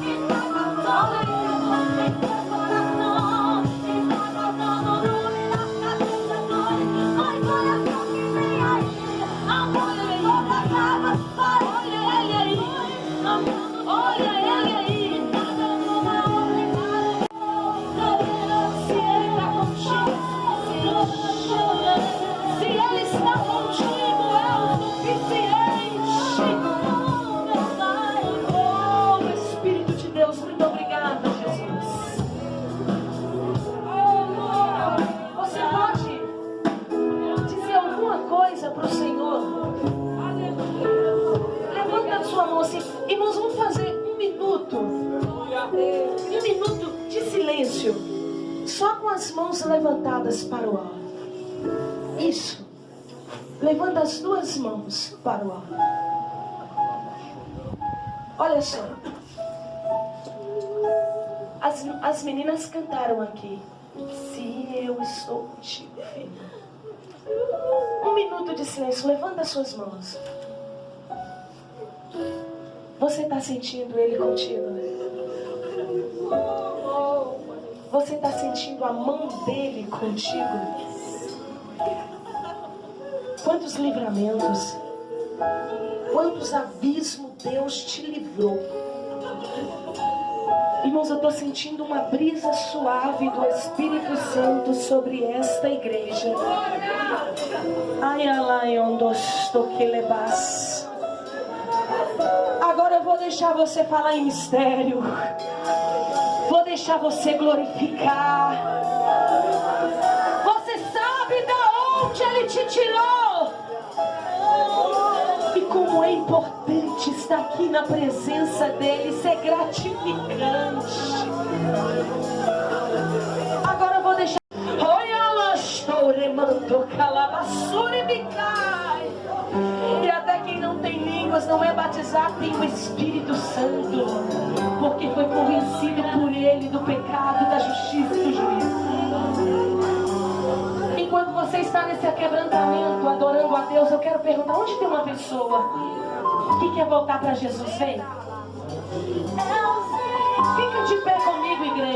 Está causando em seu coração. Está causando dúvida nas cabeças. Mas olha só que vem aí. Amor em todas as águas. Olha Ele aí. Olha Ele aí. Está dando uma obra. Se Ele está contigo. Se Ele está contigo, é o suficiente. Oh, Espírito de Deus, muito obrigada, Jesus. Você pode dizer alguma coisa para o Senhor? Levanta a sua mão assim. Irmãos, vamos fazer um minuto de silêncio. Só com as mãos levantadas para o alto. Isso. Levanta as duas mãos para o alto. Olha só. As meninas cantaram aqui. Se eu estou contigo, filho. Um minuto de silêncio. Levanta as suas mãos. Você está sentindo Ele contigo? Você está sentindo a mão dele contigo? Quantos livramentos, quantos abismos Deus te livrou. Irmãos, eu estou sentindo uma brisa suave do Espírito Santo sobre esta igreja. Ai, alai, ondos toquilebas. Agora eu vou deixar você falar em mistério. Vou deixar você glorificar. Você sabe da onde Ele te tirou. E como é importante estar aqui na presença dEle. Isso é gratificante. Agora eu vou deixar. E até quem não tem línguas, não é batizado, tem o Espírito Santo, porque foi convencido por Ele do pecado, da justiça e do juízo. Enquanto você está nesse aquebrantamento, adorando a Deus, eu quero perguntar, onde tem uma pessoa que quer voltar para Jesus? Vem. Fica de pé comigo, igreja.